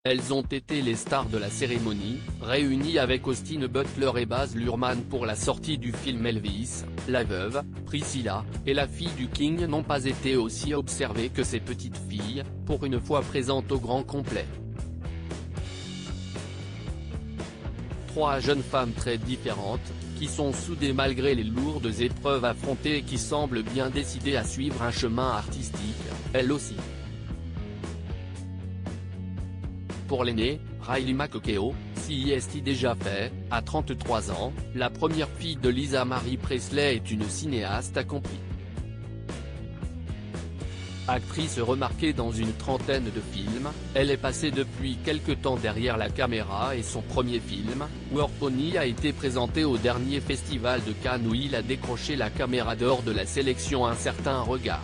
Elles ont été les stars de la cérémonie, réunies avec Austin Butler et Baz Luhrmann pour la sortie du film Elvis. La veuve, Priscilla, et la fille du King n'ont pas été aussi observées que ses petites filles, pour une fois présentes au grand complet. Trois jeunes femmes très différentes, qui sont soudées malgré les lourdes épreuves affrontées et qui semblent bien décidées à suivre un chemin artistique, elles aussi. Pour l'aînée, Riley McKeough, CIST déjà fait, à 33 ans, la première fille de Lisa Marie Presley est une cinéaste accomplie. Actrice remarquée dans une trentaine de films, elle est passée depuis quelque temps derrière la caméra et son premier film, War Pony a été présenté au dernier festival de Cannes où il a décroché la caméra d'or de la sélection Un certain regard.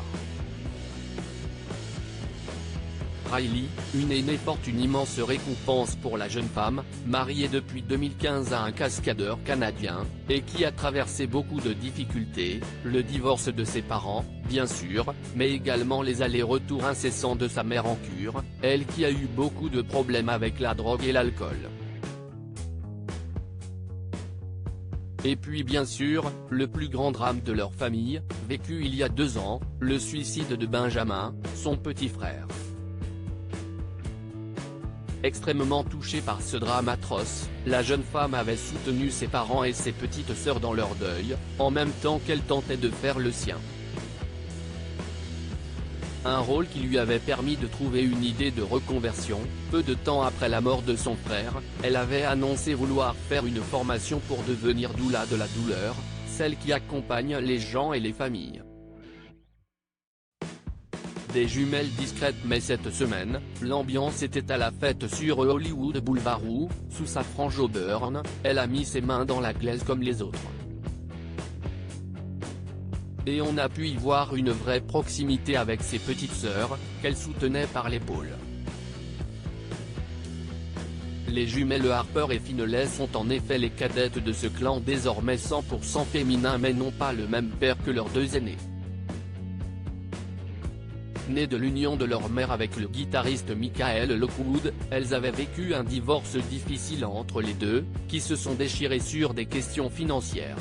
Riley, une aînée porte une immense récompense pour la jeune femme, mariée depuis 2015 à un cascadeur canadien, et qui a traversé beaucoup de difficultés, le divorce de ses parents, bien sûr, mais également les allers-retours incessants de sa mère en cure, elle qui a eu beaucoup de problèmes avec la drogue et l'alcool. Et puis bien sûr, le plus grand drame de leur famille, vécu il y a 2 ans, le suicide de Benjamin, son petit frère. Extrêmement touchée par ce drame atroce, la jeune femme avait soutenu ses parents et ses petites sœurs dans leur deuil, en même temps qu'elle tentait de faire le sien. Un rôle qui lui avait permis de trouver une idée de reconversion. Peu de temps après la mort de son frère, elle avait annoncé vouloir faire une formation pour devenir doula de la douleur, celle qui accompagne les gens et les familles. Des jumelles discrètes mais cette semaine, l'ambiance était à la fête sur Hollywood Boulevard où, sous sa frange auburn, elle a mis ses mains dans la glaise comme les autres. Et on a pu y voir une vraie proximité avec ses petites sœurs, qu'elle soutenait par l'épaule. Les jumelles Harper et Finlay sont en effet les cadettes de ce clan désormais 100% féminin mais n'ont pas le même père que leurs 2 aînés. Nées de l'union de leur mère avec le guitariste Michael Lockwood, elles avaient vécu un divorce difficile entre les deux, qui se sont déchirés sur des questions financières.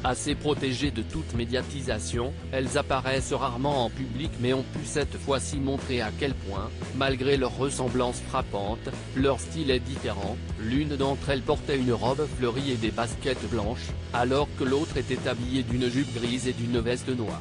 Assez protégées de toute médiatisation, elles apparaissent rarement en public mais ont pu cette fois-ci montrer à quel point, malgré leur ressemblance frappante, leur style est différent. L'une d'entre elles portait une robe fleurie et des baskets blanches, alors que l'autre était habillée d'une jupe grise et d'une veste noire.